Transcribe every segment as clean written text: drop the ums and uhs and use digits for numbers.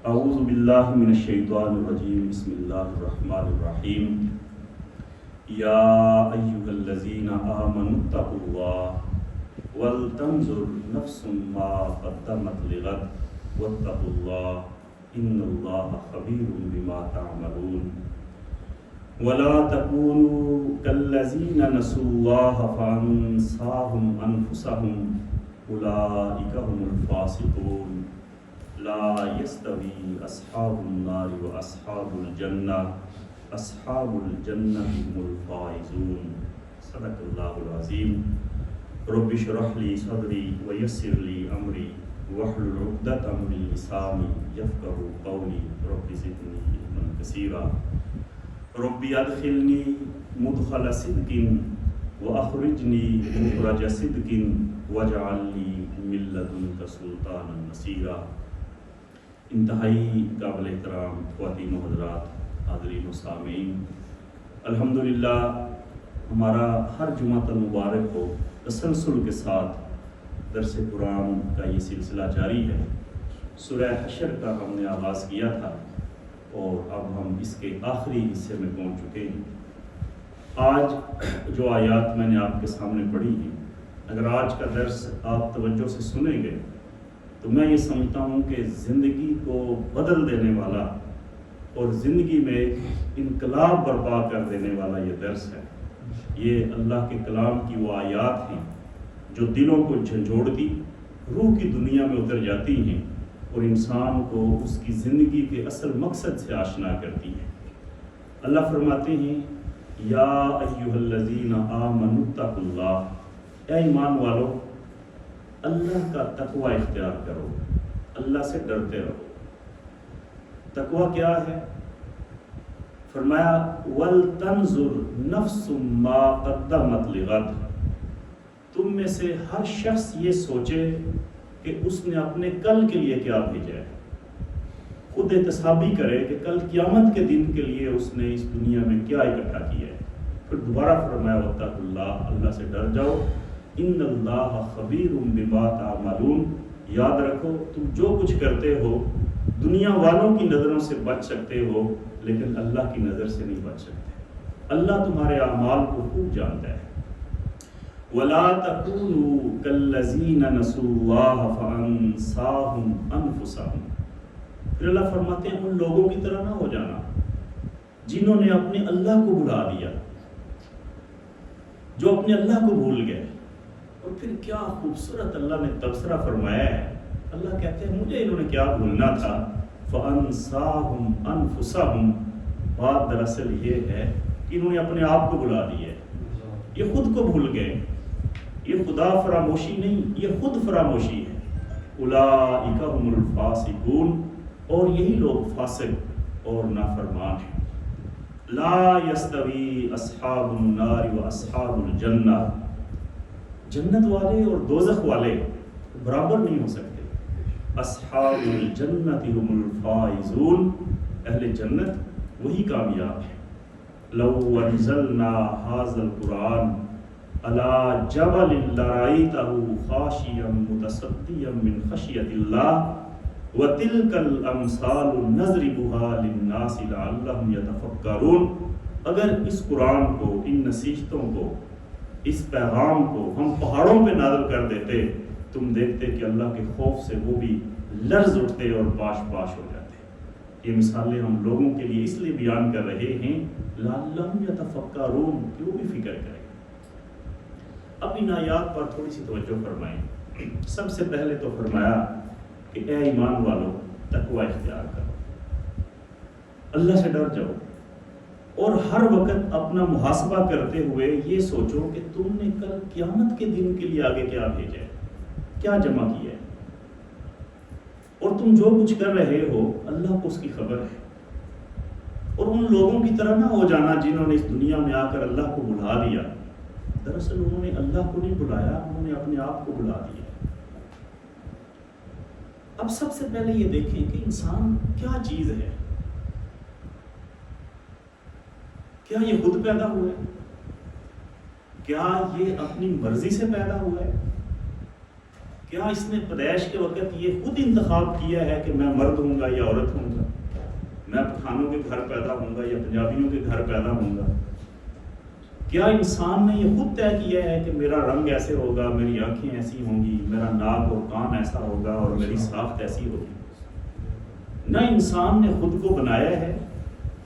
اعوذ باللہ من الشیطان الرجیم بسم اللہ الرحمن الرحیم یا ایہا الذین آمنوا اتقوا اللہ ولتنظر نفس ما قدمت لغد واتقوا اللہ ان اللہ خبیر بما تعملون ولا تکونوا کالذین نسوا اللہ فانساہم انفسہم اولئک هم الفاسقون لا يستوي اصحاب النار واصحاب الجنہ اصحاب الجنہ هم الفائزون صدق اللہ العظیم رب اشرح لي صدری ویسر لي امری واحلل عقدۃ من لسانی یفقهوا قولی رب زدنی علما کثیرا رب ادخلنی مدخل صدق واخرجنی مخرج صدق واجعل لي من لدنک سلطانا نصیرا۔ انتہائی قابل احترام خواتین و حضرات، حاضرین و سامعین، الحمدللہ ہمارا ہر جمعہ مبارک کو تسلسل کے ساتھ درس قرآن کا یہ سلسلہ جاری ہے۔ سورہ حشر کا ہم نے آغاز کیا تھا اور اب ہم اس کے آخری حصے میں پہنچ چکے ہیں۔ آج جو آیات میں نے آپ کے سامنے پڑھی ہیں، اگر آج کا درس آپ توجہ سے سنیں گے تو میں یہ سمجھتا ہوں کہ زندگی کو بدل دینے والا اور زندگی میں انقلاب برپا کر دینے والا یہ درس ہے۔ یہ اللہ کے کلام کی وہ آیات ہیں جو دلوں کو جھنجھوڑتی، روح کی دنیا میں اتر جاتی ہیں اور انسان کو اس کی زندگی کے اصل مقصد سے آشنا کرتی ہیں۔ اللہ فرماتے ہیں یا ایھا الذین آمنوا اتقوا اللہ، اے ایمان والو اللہ کا تقوی اختیار کرو، اللہ سے ڈرتے رہو۔ تقوی کیا ہے؟ فرمایا وَلْتَنْظُرْ نَفْسٌ مَا قَدَّمَتْ لِغَدٍ، تم میں سے ہر شخص یہ سوچے کہ اس نے اپنے کل کے لیے کیا بھیجا ہے، خود احتسابی کرے کہ کل قیامت کے دن کے لیے اس نے اس دنیا میں کیا اکٹھا کیا ہے۔ پھر دوبارہ فرمایا وَاتَّقُوا اللَّهَ، اللہ سے ڈر جاؤ، ان اللہ خبیر بما تعملون، یاد رکھو تم جو کچھ کرتے ہو دنیا والوں کی نظروں سے بچ سکتے ہو لیکن اللہ کی نظر سے نہیں بچ سکتے۔ اللہ تمہارے اعمال کو خوب جانتا ہے۔ ولا تکونوا کالذین نسوا اللہ فانساہم انفسہم، پھر اللہ فرماتے ہیں ان لوگوں کی طرح نہ ہو جانا جنہوں نے اپنے اللہ کو بھلا دیا، جو اپنے اللہ کو بھول گئے۔ اور پھر کیا خوبصورت اللہ نے تبصرہ فرمایا ہے، اللہ کہتے ہیں مجھے انہوں نے کیا بھولنا تھا، فَأَنْسَاهُمْ أَنفُسَهُمْ، بات دراصل یہ ہے کہ انہوں نے اپنے آپ کو بھلا دیا ہے، یہ خود کو بھول گئے، یہ خدا فراموشی نہیں، یہ خود فراموشی ہے۔ أُولَئِكَ هُمُ الْفَاسِقُونَ، اور یہی لوگ فاسق اور نافرمان ہیں۔ لَا يَسْتَوِي أَصْحَابُ النَّارِ وَأَصْحَابُ الْجَنَّةِ، جنت والے اور دوزخ والے برابر نہیں ہو سکتے۔ اصحاب الجنت هم الفائزون، اہل جنت وہی کامیاب ہیں۔ لو انزلنا هذا القرآن على جبل لرأيته خاشعا متصدعا من خشية الله وتلك الامثال نضربها للناس لعلهم يتفکرون، اگر اس قرآن کو، ان نصیحتوں کو، اس پیغام کو ہم پہاڑوں پہ نازل کر دیتے، تم دیکھتے کہ اللہ کے خوف سے وہ بھی لرز اٹھتے اور باش باش ہو جاتے۔ یہ مثالیں ہم لوگوں کے لیے اس لیے بیان کر رہے ہیں لعلہم یتفکرون، کہ وہ بھی فکر کریں۔ اب ان آیات پر تھوڑی سی توجہ فرمائیں۔ سب سے پہلے تو فرمایا کہ اے ایمان والو تقوی اختیار کرو، اللہ سے ڈر جاؤ، اور ہر وقت اپنا محاسبہ کرتے ہوئے یہ سوچو کہ تم نے کل قیامت کے دن کے لیے آگے کیا بھیجا ہے، کیا جمع کیا ہے، اور تم جو کچھ کر رہے ہو اللہ کو اس کی خبر ہے۔ اور ان لوگوں کی طرح نہ ہو جانا جنہوں نے اس دنیا میں آ کر اللہ کو بھلا دیا، دراصل انہوں نے اللہ کو نہیں بلایا، انہوں نے اپنے آپ کو بلا دیا۔ اب سب سے پہلے یہ دیکھیں کہ انسان کیا چیز ہے، کیا یہ خود پیدا ہوا ہے؟ کیا یہ اپنی مرضی سے پیدا ہوا ہے؟ کیا اس نے پیدائش کے وقت یہ خود انتخاب کیا ہے کہ میں مرد ہوں گا یا عورت ہوں گا، میں پٹھانوں کے گھر پیدا ہوں گا یا پنجابیوں کے گھر پیدا ہوں گا؟ کیا انسان نے یہ خود طے کیا ہے کہ میرا رنگ ایسے ہوگا، میری آنکھیں ایسی ہوں گی، میرا ناک اور کان ایسا ہوگا اور میری ساخت ایسی ہوگی؟ نہ انسان نے خود کو بنایا ہے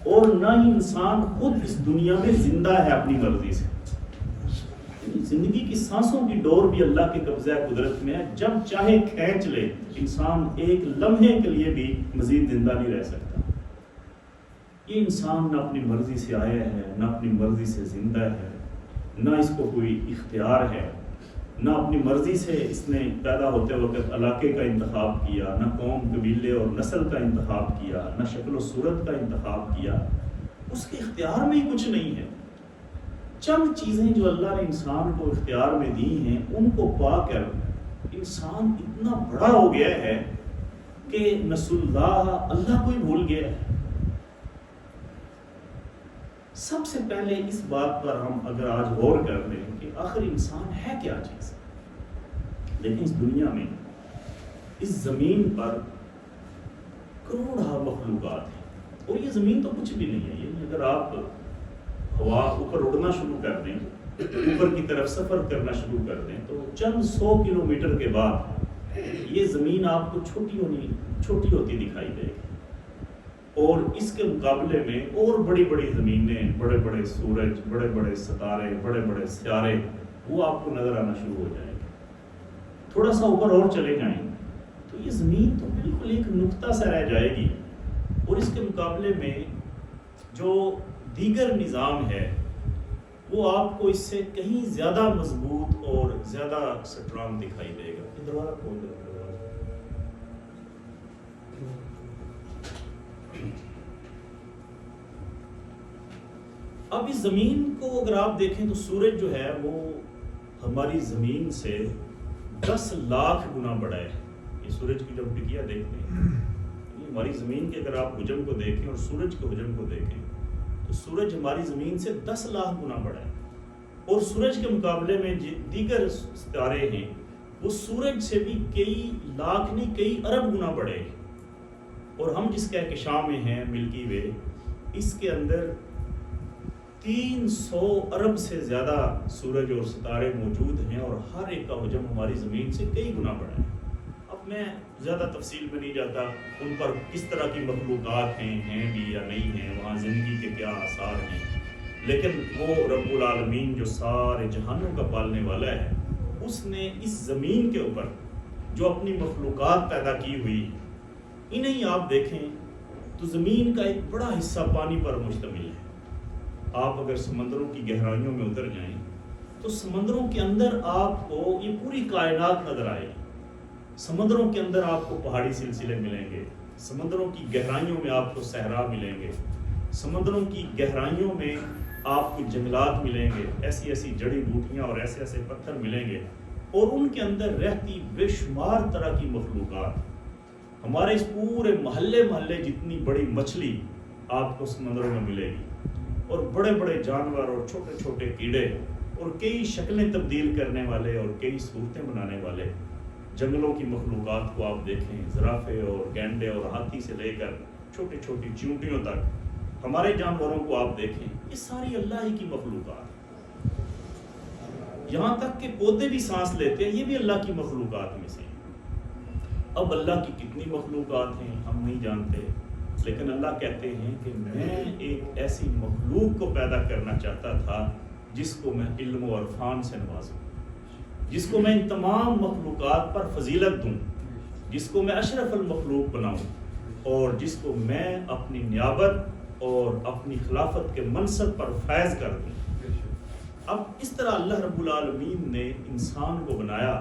اور نہ ہی انسان خود اس دنیا میں زندہ ہے اپنی مرضی سے۔ زندگی کی سانسوں کی ڈور بھی اللہ کے قبضہ قدرت میں ہے، جب چاہے کھینچ لے، انسان ایک لمحے کے لیے بھی مزید زندہ نہیں رہ سکتا۔ یہ انسان نہ اپنی مرضی سے آیا ہے، نہ اپنی مرضی سے زندہ ہے، نہ اس کو کوئی اختیار ہے، نہ اپنی مرضی سے اس نے پیدا ہوتے وقت علاقے کا انتخاب کیا، نہ قوم، قبیلے اور نسل کا انتخاب کیا، نہ شکل و صورت کا انتخاب کیا۔ اس کے اختیار میں ہی کچھ نہیں ہے۔ چند چیزیں جو اللہ نے انسان کو اختیار میں دی ہیں، ان کو پا کر انسان اتنا بڑا ہو گیا ہے کہ نسوا اللہ کو ہی بھول گیا ہے۔ سب سے پہلے اس بات پر ہم اگر آج غور کر لیں کہ آخر انسان ہے کیا چیز؟ لیکن اس دنیا میں، اس زمین پر کروڑا مخلوقات ہیں، اور یہ زمین تو کچھ بھی نہیں ہے۔ یعنی اگر آپ ہوا اوپر اڑنا شروع کر دیں، اوپر کی طرف سفر کرنا شروع کر دیں، تو چند 100 کلومیٹر کے بعد یہ زمین آپ کو چھوٹی ہوتی دکھائی دے گی، اور اس کے مقابلے میں اور بڑی بڑی زمینیں، بڑے بڑے سورج، بڑے بڑے ستارے، بڑے بڑے سیارے وہ آپ کو نظر آنا شروع ہو جائیں گے۔ تھوڑا سا اوپر اور چلے جائیں تو یہ زمین تو بالکل ایک نقطہ سا رہ جائے گی، اور اس کے مقابلے میں جو دیگر نظام ہے وہ آپ کو اس سے کہیں زیادہ مضبوط اور زیادہ سٹرانگ دکھائی دے گا۔ یہ دروازہ کھول دو۔ اب اس زمین کو اگر آپ دیکھیں تو سورج جو ہے وہ ہماری زمین سے 10 لاکھ گنا بڑا ہے۔ یہ سورج کی جب ٹکیا دیکھتے ہیں، ہماری زمین کے اگر آپ حجم کو دیکھیں اور سورج کے حجم کو دیکھیں تو سورج ہماری زمین سے 10 لاکھ گنا بڑا ہے، اور سورج کے مقابلے میں دیگر ستارے ہیں وہ سورج سے بھی کئی لاکھ نہیں کئی ارب گنا بڑے ہیں۔ اور ہم جس کہکشاں میں ہیں، ملکی وے، اس کے اندر 300 ارب سے زیادہ سورج اور ستارے موجود ہیں، اور ہر ایک کا حجم ہماری زمین سے کئی گنا بڑا ہے۔ اب میں زیادہ تفصیل میں نہیں جاتا ان پر کس طرح کی مخلوقات ہیں بھی یا نہیں ہیں، وہاں زندگی کے کیا آثار ہیں، لیکن وہ رب العالمین جو سارے جہانوں کا پالنے والا ہے، اس نے اس زمین کے اوپر جو اپنی مخلوقات پیدا کی ہوئی، انہیں آپ دیکھیں تو زمین کا ایک بڑا حصہ پانی پر مشتمل ہے۔ آپ اگر سمندروں کی گہرائیوں میں اتر جائیں تو سمندروں کے اندر آپ کو یہ پوری کائنات نظر آئے گی۔ سمندروں کے اندر آپ کو پہاڑی سلسلے ملیں گے، سمندروں کی گہرائیوں میں آپ کو صحرا ملیں گے، سمندروں کی گہرائیوں میں آپ کو جنگلات ملیں گے، ایسی ایسی جڑی بوٹیاں اور ایسے ایسے پتھر ملیں گے، اور ان کے اندر رہتی بے شمار طرح کی مخلوقات۔ ہمارے اس پورے محلے جتنی بڑی مچھلی آپ کو سمندروں میں ملے گی، اور بڑے بڑے جانور اور چھوٹے چھوٹے کیڑے، اور کئی شکلیں تبدیل کرنے والے اور کئی صورتیں بنانے والے جنگلوں کی مخلوقات کو آپ دیکھیں، زرافے اور گینڈے اور ہاتھی سے لے کر چھوٹی چھوٹی چیونٹیوں تک ہمارے جانوروں کو آپ دیکھیں، یہ ساری اللہ ہی کی مخلوقات۔ یہاں تک کہ پودے بھی سانس لیتے ہیں، یہ بھی اللہ کی مخلوقات میں سے۔ اب اللہ کی کتنی مخلوقات ہیں ہم نہیں جانتے، لیکن اللہ کہتے ہیں کہ میں ایک ایسی مخلوق کو پیدا کرنا چاہتا تھا جس کو میں علم و عرفان سے نوازوں، جس کو میں ان تمام مخلوقات پر فضیلت دوں، جس کو میں اشرف المخلوق بناؤں، اور جس کو میں اپنی نیابت اور اپنی خلافت کے منصب پر فیض کر دوں۔ اب اس طرح اللہ رب العالمین نے انسان کو بنایا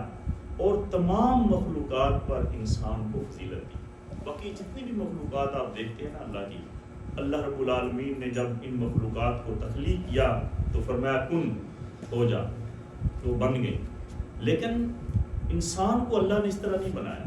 اور تمام مخلوقات پر انسان کو فضیلت دی۔ باقی جتنی بھی مخلوقات آپ دیکھتے ہیں نا اللہ کی، اللہ رب العالمین نے جب ان مخلوقات کو تخلیق کیا تو فرمایا کن، ہو جا، تو بن گئے۔ لیکن انسان کو اللہ نے اس طرح نہیں بنایا۔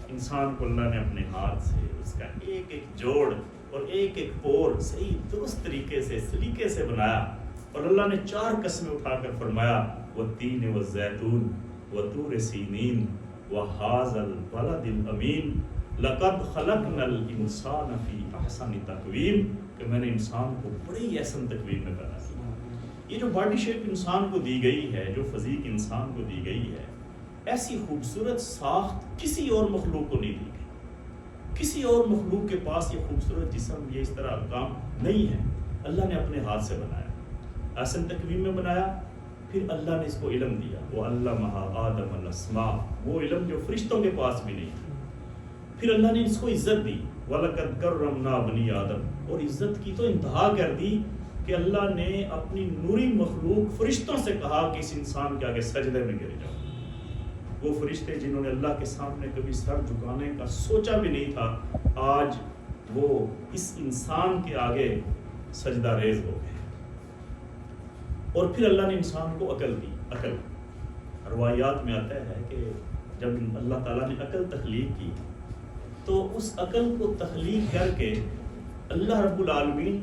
انسان کو اللہ نے اپنے ہاتھ سے اس کا ایک ایک جوڑ اور ایک ایک پور صحیح درست طریقے سے سلیقے سے بنایا، اور اللہ نے 4 قسمیں اٹھا کر فرمایا والتین والزیتون وطور سینین وَهَذَا الْبَلَدِ الْأَمِينَ لَقَدْ خَلَقْنَا الْإِنسَانَ فِي أَحْسَنِ تَقْوِيمٍ کہ میں نے انسان کو بڑی احسن تقویم میں پیدا کیا. یہ جو باڈی شیپ انسان کو دی گئی ہے، جو فزیک انسان کو دی گئی ہے، ایسی خوبصورت ساخت کسی اور مخلوق کو نہیں دی گئی. کسی اور مخلوق کے پاس یہ خوبصورت جسم، یہ اس طرح کام نہیں ہے. اللہ نے اپنے ہاتھ سے بنایا، احسن تقویم میں بنایا. پھر اللہ نے اس کو علم دیا، وَعَلَّمَهَا آدَمَ الْأَسْمَاءَ، وہ علم جو فرشتوں کے پاس بھی نہیں تھا. پھر اللہ نے اس کو عزت دی، وَلَقَدْ كَرَّمْنَا بَنِي آدَمَ، اور عزت کی تو انتہا کر دی کہ اللہ نے اپنی نوری مخلوق فرشتوں سے کہا کہ اس انسان کے آگے سجدے میں گر جاؤ. وہ فرشتے جنہوں نے اللہ کے سامنے کبھی سر جھکانے کا سوچا بھی نہیں تھا، آج وہ اس انسان کے آگے سجدہ ریز ہو گئے. اور پھر اللہ نے انسان کو عقل دی. عقل روایات میں آتا ہے کہ جب اللہ تعالیٰ نے عقل تخلیق کی تو اس عقل کو تخلیق کر کے اللہ رب العالمین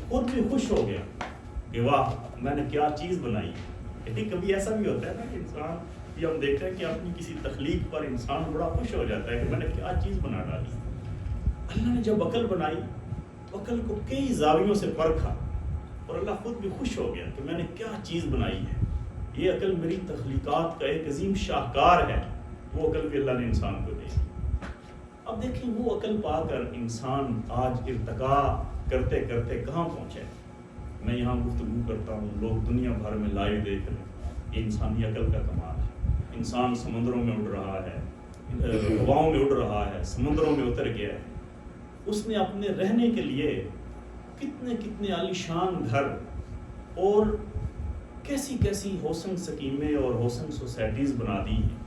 خود بھی خوش ہو گیا کہ واہ میں نے کیا چیز بنائی. لیکن کبھی ایسا بھی ہوتا ہے نا کہ انسان، یہ ہم دیکھتے ہیں کہ اپنی کسی تخلیق پر انسان بڑا خوش ہو جاتا ہے کہ میں نے کیا چیز بنا ڈالی. اللہ نے جب عقل بنائی تو عقل کو کئی زاویوں سے پرکھا اور اللہ خود بھی خوش ہو گیا کہ میں نے کیا چیز بنائی ہے. یہ عقل میری تخلیقات کا ایک عظیم شاہکار ہے. وہ عقل بھی اللہ نے انسان کو دی. اب دیکھیں وہ عقل پا کر انسان آج ارتقاء کرتے کرتے کہاں پہنچے. میں یہاں گفتگو کرتا ہوں، لوگ دنیا بھر میں لائیو دیکھ رہے ہیں. یہ انسانی عقل کا کمال ہے. انسان سمندروں میں اڑ رہا ہے، ہواؤں میں اڑ رہا ہے، سمندروں میں اتر گیا ہے. اس نے اپنے رہنے کے لیے کتنے کتنے عالیشان گھر اور کیسی کیسی ہوسنگ سکیمیں اور ہوسنگ سوسائٹیز بنا دی ہیں.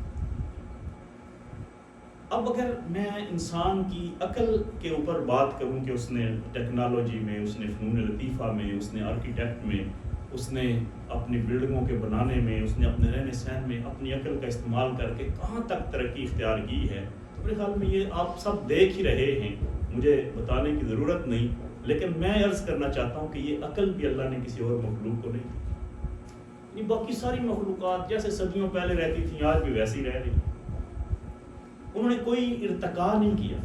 اب اگر میں انسان کی عقل کے اوپر بات کروں کہ اس نے ٹیکنالوجی میں، اس نے فنون لطیفہ میں، اس نے آرکیٹیکٹ میں، اس نے اپنی بلڈنگوں کے بنانے میں، اس نے اپنے رہنے سہن میں اپنی عقل کا استعمال کر کے کہاں تک ترقی اختیار کی ہے، تو میرے خیال میں یہ آپ سب دیکھ ہی رہے ہیں، مجھے بتانے کی ضرورت نہیں. لیکن میں عرض کرنا چاہتا ہوں کہ یہ عقل بھی اللہ نے کسی اور مخلوق کو نہیں دی. باقی ساری مخلوقات جیسے صدیوں پہلے رہتی تھیں آج بھی ویسی رہ رہی. انہوں نے کوئی ارتقاء نہیں کیا.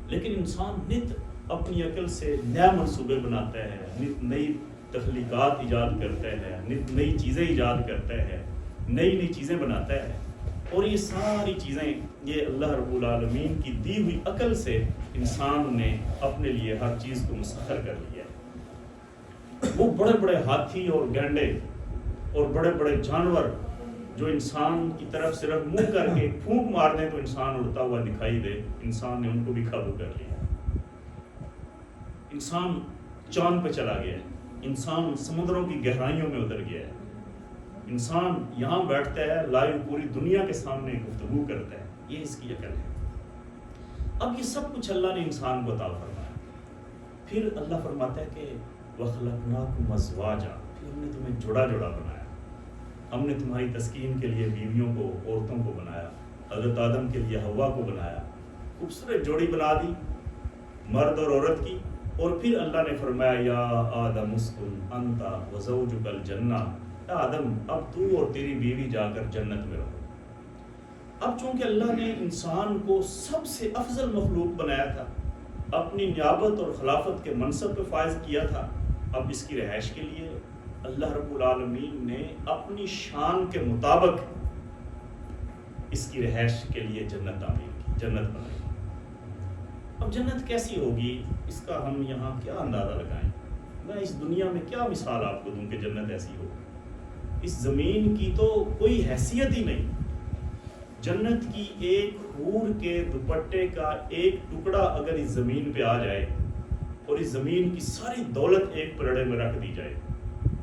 لیکن انسان نت اپنی عقل سے نیا منصوبے بناتا ہے، نت نئی تخلیقات ایجاد کرتا ہے، نت نئی چیزیں ایجاد کرتا ہے، نئی نئی چیزیں بناتا ہے. اور یہ ساری چیزیں یہ اللہ رب العالمین کی دی ہوئی عقل سے انسان نے اپنے لیے ہر چیز کو مسخر کر لیا ہے. وہ بڑے بڑے ہاتھی اور گینڈے اور بڑے بڑے جانور جو انسان کی طرف صرف منہ کر کے پھونک مار دیں تو انسان اڑتا ہوا دکھائی دے، انسان نے ان کو بھی قابو کر لیا. انسان چاند پہ چلا گیا ہے، انسان سمندروں کی گہرائیوں میں اتر گیا ہے. انسان یہاں بیٹھتا ہے، لائیو پوری دنیا کے سامنے گفتگو کرتا ہے. یہ اس کی عقل ہے. اب یہ سب کچھ اللہ نے انسان کو عطا فرمایا. پھر اللہ فرماتا ہے کہ وَخَلَقْنَاكُمْ أَزْوَاجًا، پھر ہم نے تمہیں جوڑا جوڑا بنایا. ہم نے تمہاری تسکین کے لیے بیویوں کو، عورتوں کو بنایا. حضرت آدم کے لیے حوا کو بنایا. خوبصورت جوڑی بنا دی مرد اور عورت کی. اور پھر اللہ نے فرمایا یا آدم اسکن انت وزوجک الجنہ، اے آدم اب تو اور تیری بیوی جا کر جنت میں رہو. اب چونکہ اللہ نے انسان کو سب سے افضل مخلوق بنایا تھا، اپنی نیابت اور خلافت کے منصب پہ فائز کیا تھا، اب اس کی رہائش کے لیے اللہ رب العالمین نے اپنی شان کے مطابق اس کی رہائش کے لیے جنت تعمیر کی، جنت بنائی. اب جنت کیسی ہوگی اس کا ہم یہاں کیا اندازہ لگائیں. میں اس دنیا میں کیا مثال آپ کو دوں کہ جنت ایسی ہوگی. اس زمین کی تو کوئی حیثیت ہی نہیں. جنت کی ایک حور کے دوپٹے کا ایک ٹکڑا اگر اس زمین پہ آ جائے اور اس زمین کی ساری دولت ایک پلڑے میں رکھ دی جائے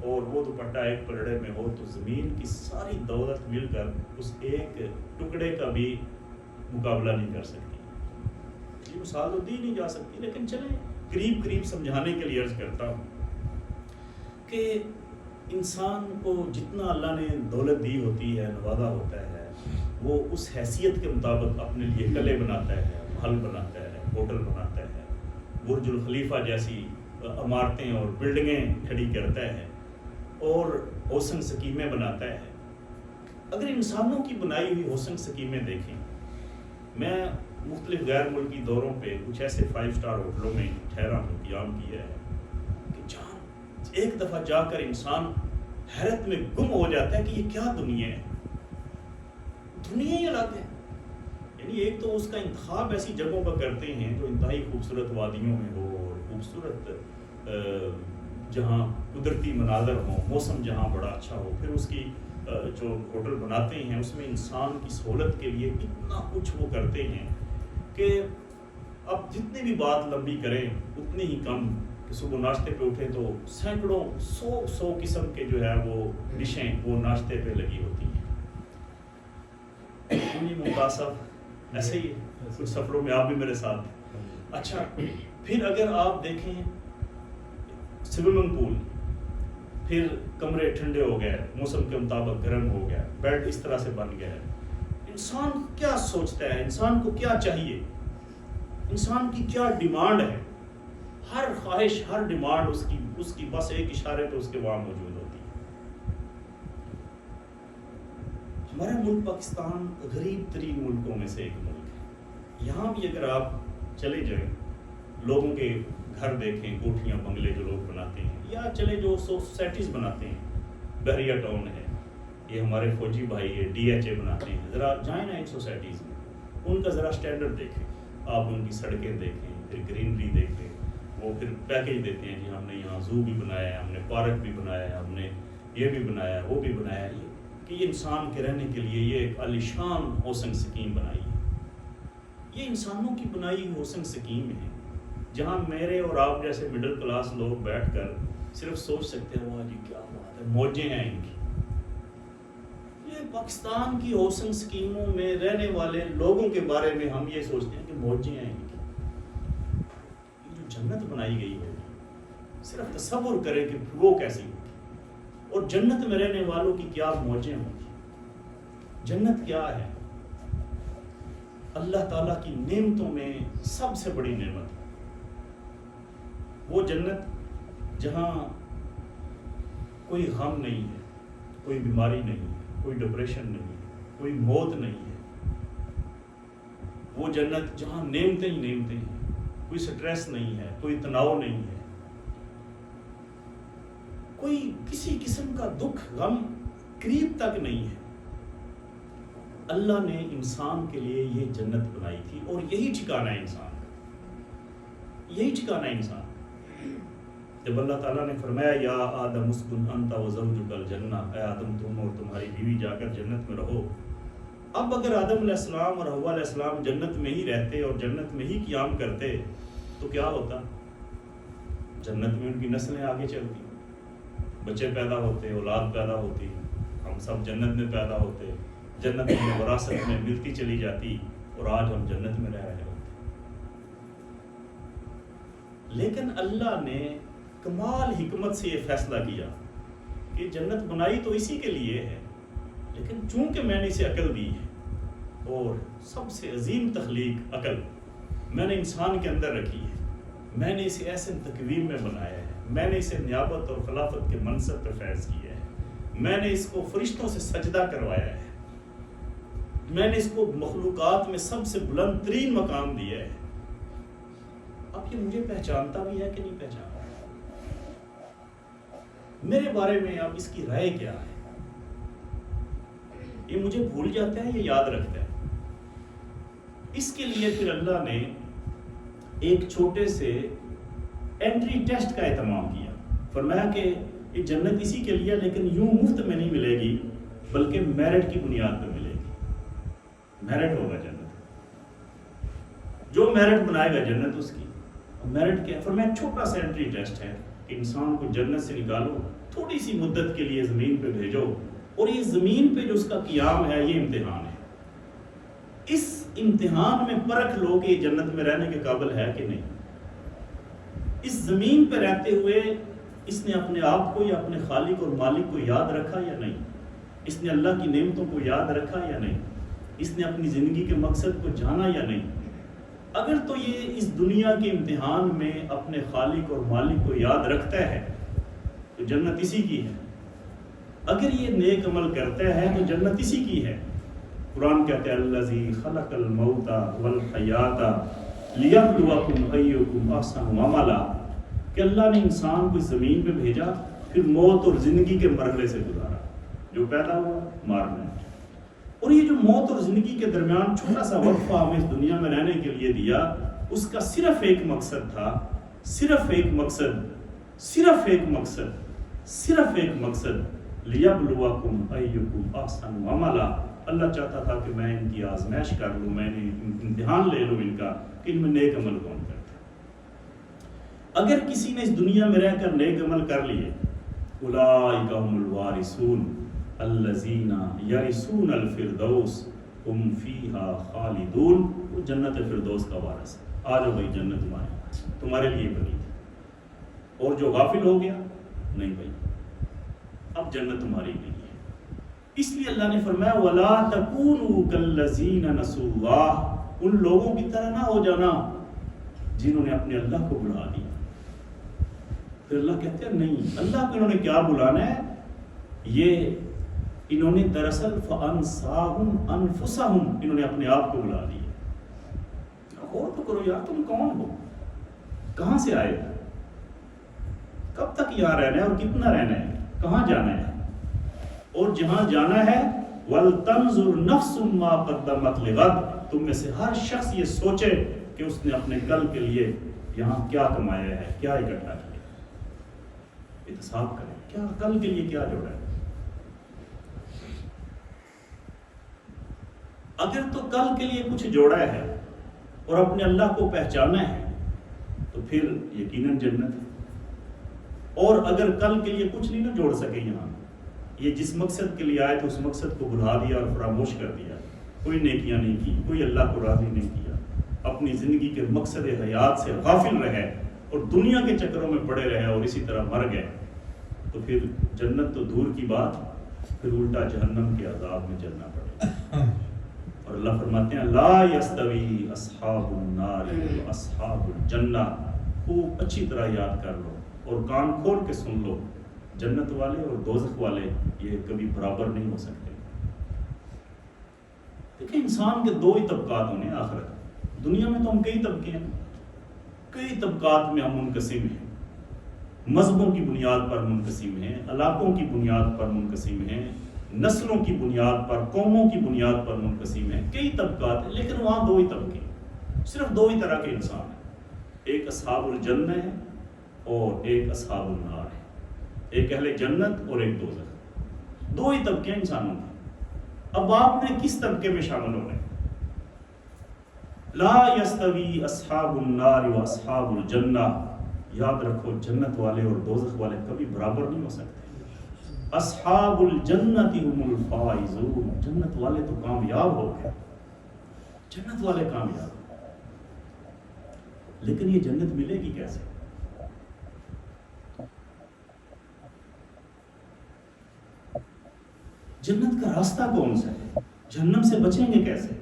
اور وہ دوپٹہ ایک پلڑے میں ہو تو زمین کی ساری دولت مل کر اس ایک ٹکڑے کا بھی مقابلہ نہیں کر سکتی. یہ مثال تو دی نہیں جا سکتی، لیکن چلیں قریب قریب سمجھانے کے لیے عرض کرتا ہوں کہ انسان کو جتنا اللہ نے دولت دی ہوتی ہے، نوازا ہوتا ہے، وہ اس حیثیت کے مطابق اپنے لیے قلعے بناتا ہے، محل بناتا ہے، ہوٹل بناتا ہے، برج الخلیفہ جیسی عمارتیں اور بلڈنگیں کھڑی کرتا ہے اور حسن سکیمیں بناتا ہے. اگر انسانوں کی بنائی ہوئی حسن سکیمیں دیکھیں میں مختلف غیر ملکی دوروں پہ کچھ ایسے 5 اسٹار ہوٹلوں میں ٹھہرا ہوں، قیام کیا ہے کہ جہاں ایک دفعہ جا کر انسان حیرت میں گم ہو جاتا ہے کہ یہ کیا دنیا ہے، دنیا ہی الگ ہے۔ یعنی ایک تو اس کا انتخاب ایسی جگہوں پر کرتے ہیں جو انتہائی خوبصورت وادیوں میں ہو اور خوبصورت جہاں قدرتی مناظر ہوں، موسم جہاں بڑا اچھا ہو، پھر اس کی جو ہوٹل بناتے ہیں اس میں انسان کی سہولت کے لیے اتنا کچھ وہ کرتے ہیں کہ اب جتنی بھی بات لمبی کریں اتنی ہی کم، کہ صبح ناشتے پہ اٹھیں تو سینکڑوں سو قسم کے جو ہے وہ ڈشیں وہ ناشتے پہ لگی ہوتی ہیں۔ متاثر ایسے ہی کچھ سفروں میں آپ بھی میرے ساتھ۔ اچھا، پھر اگر آپ دیکھیں سوئمنگ پول، پھر کمرے ٹھنڈے ہو گئے، موسم کے مطابق گرم ہو گیا، بیڈ اس طرح سے بن گیا۔ انسان کیا سوچتا ہے، انسان کو کیا چاہیے، انسان کی کیا ڈیمانڈ ہے، ہر خواہش، ہر ڈیمانڈ اس کی بس ایک اشارے پہ اس کے وہاں موجود ہوتی ہے۔ ہمارا ملک پاکستان غریب ترین ملکوں میں سے ایک ملک ہے۔ یہاں بھی اگر آپ چلے جائیں، لوگوں کے گھر دیکھیں، کوٹھیاں بنگلے جو لوگ بناتے ہیں، یا چلے جو سوسائٹیز بناتے ہیں، بحریہ ٹاؤن ہے، یہ ہمارے فوجی بھائی ہے DHA بناتے ہیں، ذرا جائیں نا ان سوسائٹیز میں، ان کا ذرا سٹینڈرڈ دیکھیں، آپ ان کی سڑکیں دیکھیں، پھر گرینری دیکھیں، وہ پھر پیکیج دیتے ہیں، جی ہم نے یہاں زو بھی بنایا ہے، ہم نے پارک بھی بنایا ہے، ہم نے یہ بھی بنایا ہے، وہ بھی بنایا ہے، کہ یہ انسان کے رہنے کے لیے یہ ایک عالیشان ہاؤسنگ سکیم بنائی ہے۔ یہ انسانوں کی بنائی ہوئی ہاؤسنگ سکیم ہے جہاں میرے اور آپ جیسے مڈل کلاس لوگ بیٹھ کر صرف سوچ سکتے ہیں، واہ جی کیا بات ہے، موجیں ہیں ان کی۔ یہ پاکستان کی ہاؤسنگ سکیموں میں رہنے والے لوگوں کے بارے میں ہم یہ سوچتے ہیں کہ موجیں ہیں ان کی۔ یہ جو جنت بنائی گئی ہے، صرف تصور کریں کہ وہ کیسی ہوگی، اور جنت میں رہنے والوں کی کیا موجیں ہوں گی۔ جنت کیا ہے؟ اللہ تعالیٰ کی نعمتوں میں سب سے بڑی نعمت ہے وہ جنت جہاں کوئی غم نہیں ہے، کوئی بیماری نہیں ہے، کوئی ڈپریشن نہیں ہے، کوئی موت نہیں ہے۔ وہ جنت جہاں نعمتیں ہی نعمتیں ہیں، کوئی سٹریس نہیں ہے، کوئی تناؤ نہیں ہے، کوئی کسی قسم کا دکھ غم قریب تک نہیں ہے۔ اللہ نے انسان کے لیے یہ جنت بنائی تھی، اور یہی ٹھکانہ ہے انسان کا، یہی ٹھکانہ ہے انسان۔ جب اللہ تعالیٰ نے فرمایا یا آدم اسکن انت وزوجک الجنہ، اے آدم تم اور تمہاری بیوی جا کر جنت میں رہو۔ اب اگر آدم علیہ السلام اور حوا علیہ السلام جنت میں ہی رہتے اور جنت میں ہی قیام کرتے تو کیا ہوتا؟ جنت میں ان کی نسلیں آگے چلتی، بچے پیدا ہوتے، اولاد پیدا ہوتی، ہم سب جنت میں پیدا ہوتے، جنت میں وراثت میں ملتی چلی جاتی، اور آج ہم جنت میں رہ رہے ہوتے۔ لیکن اللہ نے کمال حکمت سے یہ فیصلہ کیا کہ جنت بنائی تو اسی کے لیے ہے، لیکن چونکہ میں نے اسے عقل دی ہے، اور سب سے عظیم تخلیق عقل میں نے انسان کے اندر رکھی ہے، میں نے اسے ایسے تقویم میں بنایا ہے، میں نے اسے نیابت اور خلافت کے منصب پر فیض کیا ہے، میں نے اس کو فرشتوں سے سجدہ کروایا ہے، میں نے اس کو مخلوقات میں سب سے بلند ترین مقام دیا ہے۔ اب یہ مجھے پہچانتا بھی ہے کہ نہیں پہچانتا؟ میرے بارے میں اب اس کی رائے کیا ہے؟ یہ مجھے بھول جاتا ہے یا یاد رکھتا ہے؟ اس کے لیے پھر اللہ نے ایک چھوٹے سے انٹری ٹیسٹ کا اہتمام کیا، فرمایا کہ یہ جنت اسی کے لیے، لیکن یوں مفت میں نہیں ملے گی، بلکہ میرٹ کی بنیاد پہ ملے گی۔ میرٹ ہوگا جنت، جو میرٹ بنائے گا جنت اس کی۔ میرٹ کیا؟ فرمایا چھوٹا سا انٹری ٹیسٹ ہے کہ انسان کو جنت سے نکالو، تھوڑی سی مدت کے لیے زمین پہ بھیجو، اور یہ زمین پہ جو اس کا قیام ہے یہ امتحان ہے۔ اس امتحان میں پرکھ لو کہ یہ جنت میں رہنے کے قابل ہے کہ نہیں۔ اس زمین پہ رہتے ہوئے اس نے اپنے آپ کو یا اپنے خالق اور مالک کو یاد رکھا یا نہیں، اس نے اللہ کی نعمتوں کو یاد رکھا یا نہیں، اس نے اپنی زندگی کے مقصد کو جانا یا نہیں۔ اگر تو یہ اس دنیا کے امتحان میں اپنے خالق اور مالک کو یاد رکھتا ہے تو جنت اسی کی ہے، اگر یہ نیک عمل کرتا ہے تو جنت اسی کی ہے، قرآن کہتے ہیں الذی خلق الموت والحیات لیبلوکم ایکم احسن عملا، کہ اللہ نے انسان کو زمین پہ بھیجا، پھر موت اور زندگی کے مرحلے سے گزارا، جو پیدا ہوا مارنا ہے۔ اور یہ جو موت اور زندگی کے درمیان چھوٹا سا وقفہ ہمیں اس دنیا میں رہنے کے لیے دیا، اس کا صرف ایک مقصد تھا، صرف ایک مقصد لیبلوکم ایکم احسن عملا۔ اللہ چاہتا تھا کہ میں ان کی آزمائش کر لوں، میں نے امتحان لے لوں ان کا کہ ان میں نیک عمل کون کرتا ہے۔ اگر کسی نے اس دنیا میں رہ کر نیک عمل کر لیے، اولئک هم الوارثون الذین یرثون الفردوس ہم فیہا خالدون، وہ جنت فردوس کا وارث ہے۔ آ جاؤ بھائی، جنت تمہارے لیے بنی تھی، اور جو غافل ہو گیا نہیں بھائی، اب جنت تمہاری نہیں ہے۔ اس لیے اللہ نے فرمایا وَلَا تَكُونُوا كَالَّذِينَ نَسُوا اللَّهَ، ان لوگوں کی طرح نہ ہو جانا جنہوں نے اپنے اللہ کو بلا دیا۔ پھر اللہ کہتے ہیں نہیں، اللہ کو انہوں نے کیا بلانا ہے، یہ انہوں نے دراصل فَأَنْسَاهُمْ أَنفُسَهُمْ، انہوں نے اپنے آپ کو بلا دیا۔ غور تو کرو یار، تم کون ہو، کہاں سے آئے، کب تک یہاں رہنا ہے اور کتنا رہنا ہے، کہاں جانا ہے، اور جہاں جانا ہے وَلْتَنْظُرْ نَفْسٌ مَا قَدَّمَتْ لِغَدٍ، تم میں سے ہر شخص یہ سوچے کہ اس نے اپنے کل کے لیے یہاں کیا کمایا ہے، کیا اکٹھا کیا، احتساب کرے کیا کل کے لیے کیا جوڑا ہے۔ اگر تو کل کے لیے کچھ جوڑا ہے اور اپنے اللہ کو پہچانا ہے تو پھر یقیناً جنت ہے، اور اگر کل کے لیے کچھ نہیں نہ جوڑ سکے، یہاں یہ جس مقصد کے لیے آئے تو اس مقصد کو بھلا دیا اور فراموش کر دیا، کوئی نیکیاں نہیں کی، کوئی اللہ کو راضی نہیں کیا، اپنی زندگی کے مقصد حیات سے غافل رہے اور دنیا کے چکروں میں پڑے رہے اور اسی طرح مر گئے، تو پھر جنت تو دور کی بات، پھر الٹا جہنم کے عذاب میں جلنا پڑے گا۔ اور اللہ فرماتے ہیں لا یستوی اصحاب النار و اصحاب الجنہ، خوب اچھی طرح یاد کر لو اور کان کھول کے سن لو، جنت والے اور دوزخ والے یہ کبھی برابر نہیں ہو سکتے۔ دیکھیں انسان کے دو ہی طبقات ہونے ہیں آخرت، دنیا میں تو ہم کئی طبقے ہیں، کئی طبقات میں ہم منقسم ہیں، مذہبوں کی بنیاد پر منقسم ہیں، علاقوں کی بنیاد پر منقسم ہیں، نسلوں کی بنیاد پر، قوموں کی بنیاد پر منقسم ہیں، کئی طبقات ہیں، لیکن وہاں دو ہی طبقے ہیں، صرف دو ہی طرح کے انسان ہیں، ایک اصحاب الجنہ ہے اور ایک اصحاب النار ہے، ایک اہل جنت اور ایک دوزخ، دو ہی طبقے ہیں انسانوں کے۔ اب آپ نے کس طبقے میں شامل ہونا ہے؟ لا یستوی اصحاب النار و اصحاب الجنہ، یاد رکھو جنت والے اور دوزخ والے کبھی برابر نہیں ہو سکتے۔ اصحاب الجنت هم الفائزون، جنت والے تو کامیاب ہو گئے، جنت والے کامیاب، لیکن یہ جنت ملے گی کیسے؟ جنت کا راستہ کون سا ہے؟ جہنم سے بچیں گے کیسے؟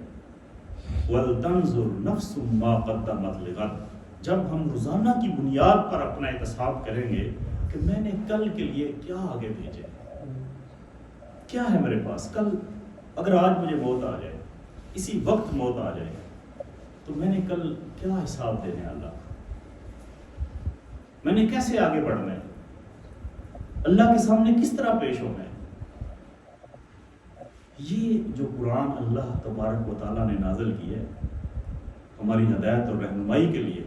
وَلْتَنْظُرْ نَفْسٌ مَا قَدَّمَتْ لِغَدٍ، جب ہم روزانہ کی بنیاد پر اپنا احتساب کریں گے کہ میں نے کل کے لیے کیا آگے بھیجے، کیا ہے میرے پاس، کل اگر آج مجھے موت آ جائے، اسی وقت موت آ جائے تو میں نے کل کیا حساب دینا ہے اللہ، میں نے کیسے آگے بڑھنا ہے، اللہ کے سامنے کس طرح پیش ہونا ہے۔ یہ جو قرآن اللہ تبارک و تعالیٰ نے نازل کی ہے ہماری ہدایت اور رہنمائی کے لیے،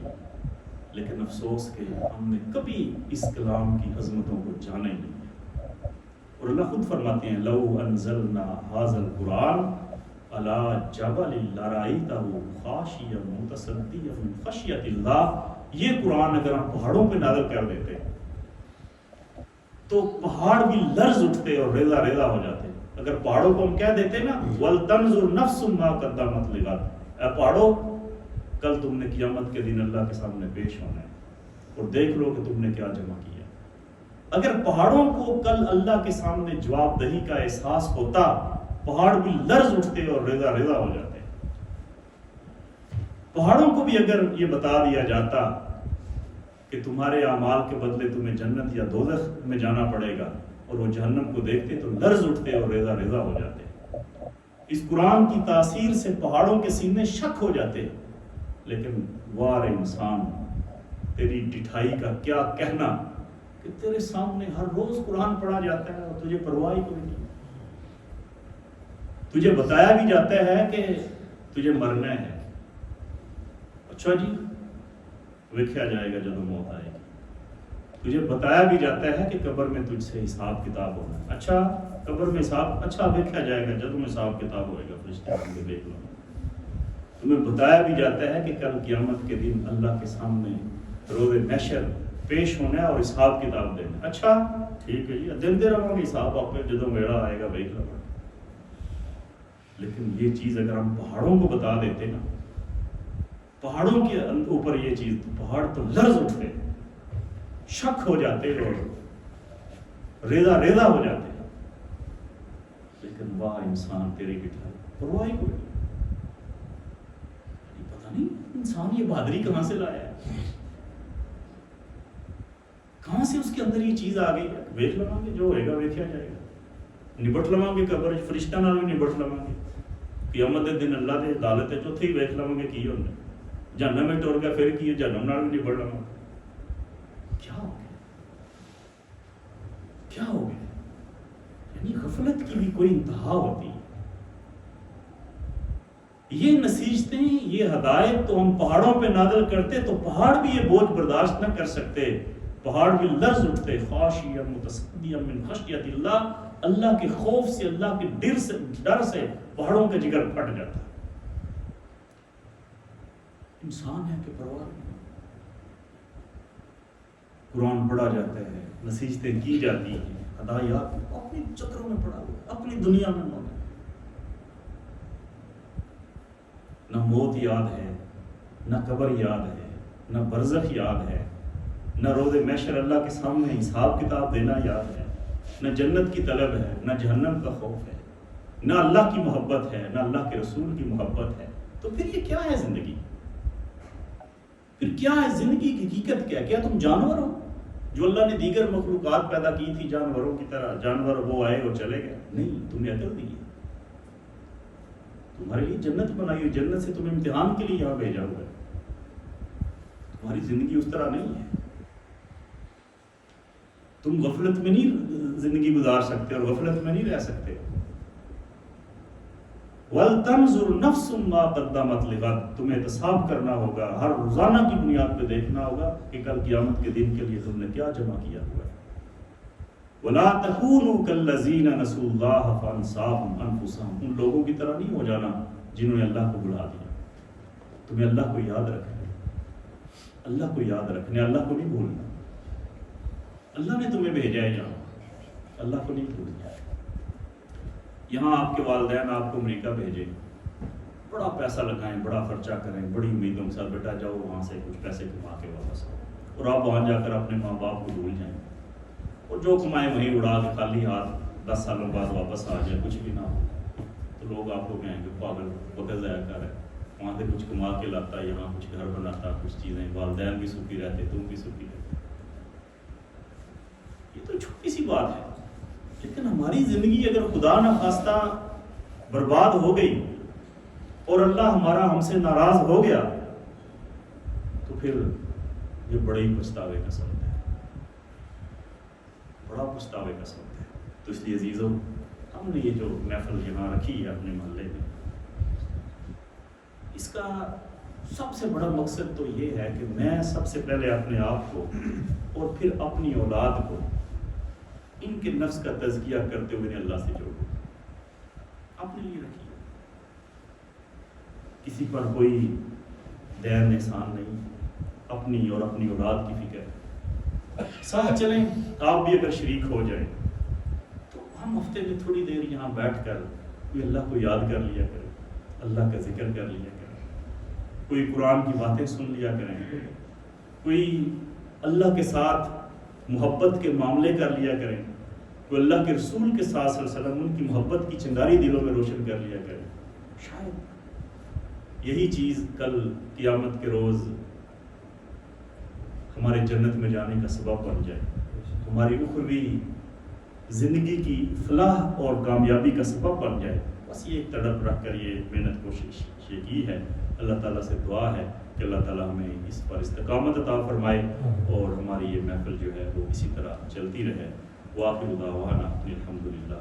لیکن افسوس کہ ہم نے کبھی اس کلام کی عظمتوں کو جانا ہی نہیں ہے۔ اور اللہ خود فرماتے ہیں لو انزلنا ھذا القرآن علی جبل لرأیتہ خاشعا متصدعا من خشیۃ اللہ، یہ قرآن اگر ہم پہاڑوں پہ نازل کر دیتے تو پہاڑ بھی لرز اٹھتے اور ریزہ ریزہ ہو جاتے۔ اگر پہاڑوں کو ہم کہہ دیتے نا وَلْتَنْظُرْ نَفْسٌ مَا قَدَّمَتْ لِغَدٍ، اے پہاڑوں کل تم نے قیامت کے دن اللہ کے سامنے پیش ہونا ہے اور دیکھ لو کہ تم نے کیا جمع کیا۔ اگر پہاڑوں کو کل اللہ کے سامنے جواب دہی کا احساس ہوتا، پہاڑ بھی لرز اٹھتے اور ریزہ ریزہ ہو جاتے۔ پہاڑوں کو بھی اگر یہ بتا دیا جاتا کہ تمہارے اعمال کے بدلے تمہیں جنت یا دوزخ میں جانا پڑے گا، اور وہ جہنم کو دیکھتے تو لرز اٹھتے اور ریزہ ریزہ ہو جاتے۔ اس قرآن کی تاثیر سے پہاڑوں کے سینے شک ہو جاتے، لیکن وار انسان تیری ڈٹھائی کا کیا کہنا کہ تیرے سامنے ہر روز قرآن پڑھا جاتا ہے اور تجھے پرواہ کوئی نہیں، تجھے بتایا بھی جاتا ہے کہ تجھے مرنا ہے، اچھا جی ویکھیا جائے گا جب موت آئے گی، تجھے بتایا بھی جاتا ہے کہ قبر میں تجھ سے حساب کتاب ہونا ہے، اچھا قبر میں حساب، اچھا ویکھیا جائے گا جب حساب کتاب ہوئے گا، فرشتے آئیں گے دیکھ لو، تمہیں بتایا بھی جاتا ہے کہ کل قیامت کے دن اللہ کے سامنے روز محشر پیش ہونا ہے اور حساب کتاب دینا، اچھا ٹھیک ہے جی دیتے رہو گے حساب، آپ جدو میڑا آئے گا ویکھ لو۔ لیکن یہ چیز اگر ہم پہاڑوں کو بتا دیتے نا، پہاڑوں کے اوپر یہ چیز، پہاڑ تو لرز اٹھتے، شک ہو جاتے اور ریزہ ریزہ ہو جاتے، لیکن واہ انسان تیری ڈٹھائی پرواہ کوئی نہیں، پتہ نہیں انسان یہ بہادری کہاں سے لایا ہے، کہاں سے اس کے اندر یہ چیز آ گئی ہے، ویکھ لواں گے جو ہوئے گا ویکھیا جائے گا، نبٹ لواں گے قبر فرشتہ نال بھی نبٹ لواں گے، قیامت دے دن اللہ دے عدالت ہے چوتھے ہی ویکھ لواں گے کی ہونا، جہنم میں ٹر گیا پھر کی ہے، جہنم نال بھی نبٹ لواں گے، کیا ہو گیا، کیا ہو گیا، یعنی غفلت کی بھی کوئی انتہا ہوتی ہے، یہ نصیحتیں، یہ ہدایت تو ہم پہاڑوں پہ نازل کرتے تو پہاڑ بھی یہ بوجھ برداشت نہ کر سکتے، پہاڑ بھی لرز اٹھتے، خاشعا متصدعا من خشیت اللہ، اللہ کے خوف سے، اللہ کے ڈر سے پہاڑوں کا جگر پھٹ جاتا، انسان ہے کہ پرواہ نہیں، قرآن پڑھا جاتا ہے، نصیحتیں کی جاتی ہیں، ہدایات اپنی چکروں میں پڑھا ہوا، اپنی دنیا میں موجود، نہ موت یاد ہے، نہ قبر یاد ہے، نہ برزخ یاد ہے، نہ روز محشر اللہ کے سامنے حساب کتاب دینا یاد ہے، نہ جنت کی طلب ہے، نہ جہنم کا خوف ہے، نہ اللہ کی محبت ہے، نہ اللہ کے رسول کی محبت ہے، تو پھر یہ کیا ہے زندگی؟ پھر کیا ہے زندگی کی حقیقت؟ کیا تم جانور ہو جو اللہ نے دیگر مخلوقات پیدا کی تھی جانوروں کی طرح، جانور وہ آئے اور چلے گئے؟ نہیں، تمہیں عقل دی ہے، تمہارے لیے جنت بنائی ہوئی، جنت سے تمہیں امتحان کے لیے یہاں بھیجا ہوا ہے، تمہاری زندگی اس طرح نہیں ہے، تم غفلت میں نہیں زندگی گزار سکتے اور غفلت میں نہیں رہ سکتے، وَلْتَنْظُرْ نَفْسٌ مَا قَدَّمَتْ لِغَدٍ، تمہیں احتساب کرنا ہوگا، ہر روزانہ کی بنیاد پہ دیکھنا ہوگا کہ کل قیامت کے دن کے لیے تم نے کیا جمع کیا ہوا ہے، وَلَا تَكُونُوا كَالَّذِينَ نَسُوا اللَّهَ فَأَنسَاهُمْ أَنفُسَهُمْ، ان لوگوں کی طرح نہیں ہو جانا جنہوں نے اللہ کو بھلا دیا، تمہیں اللہ کو یاد رکھنا ہے، اللہ کو یاد رکھنا ہے، اللہ کو نہیں بھولنا، اللہ نے تمہیں بھیجا ہے یہاں، اللہ کو نہیں بھولنا، یہاں آپ کے والدین آپ کو امریکہ بھیجے، بڑا پیسہ لگائیں، بڑا خرچہ کریں، بڑی امیدوں کے ساتھ بیٹا جاؤ وہاں سے کچھ پیسے کما کے واپس آؤ، اور آپ وہاں جا کر اپنے ماں باپ کو بھول جائیں، اور جو کمائیں وہیں اڑا کے خالی ہاتھ 10 سالوں بعد واپس آ جائے، کچھ بھی نہ ہو، تو لوگ آپ کو کہیں کہ پاگل وقت ضائع کر ہے، وہاں سے کچھ کما کے لاتا، یہاں کچھ گھر بناتا، کچھ چیزیں، والدین بھی سکھی رہتے، تم بھی سکھی رہتے، یہ تو چھوٹی سی بات ہے، لیکن ہماری زندگی اگر خدا نہ خواستہ برباد ہو گئی اور اللہ ہمارا ہم سے ناراض ہو گیا تو پھر یہ بڑے ہی پچھتاوے کا سبب ہے، بڑا پچھتاوے کا سبب ہے۔ تو اس لیے عزیزوں، ہم نے یہ جو محفل یہاں رکھی ہے اپنے محلے میں، اس کا سب سے بڑا مقصد تو یہ ہے کہ میں سب سے پہلے اپنے آپ کو اور پھر اپنی اولاد کو ان کے نفس کا تزکیہ کرتے ہوئے اللہ سے جوڑوں، اپنے لیے رکھیے، کسی پر کوئی دین احسان نہیں، اپنی اور اپنی اولاد کی فکر، ساتھ چلیں، آپ بھی اگر شریک ہو جائیں تو ہم ہفتے میں تھوڑی دیر یہاں بیٹھ کر کوئی اللہ کو یاد کر لیا کریں، اللہ کا ذکر کر لیا کریں، کوئی قرآن کی باتیں سن لیا کریں، کوئی اللہ کے ساتھ محبت کے معاملے کر لیا کریں، کوئی اللہ کے رسول کے ساتھ صلی اللہ علیہ وسلم ان کی محبت کی چنگاری دلوں میں روشن کر لیا کریں، شاید یہی چیز کل قیامت کے روز ہمارے جنت میں جانے کا سبب بن جائے، ہماری اخروی زندگی کی فلاح اور کامیابی کا سبب بن جائے۔ بس یہ تڑپ رکھ کر یہ محنت کوشش یہ کی ہے. اللہ تعالیٰ سے دعا ہے کہ اللہ تعالیٰ ہمیں اس پر استقامت عطا فرمائے اور ہماری یہ محفل جو ہے وہ اسی طرح چلتی رہے. وآخر دعوانا الحمدللہ.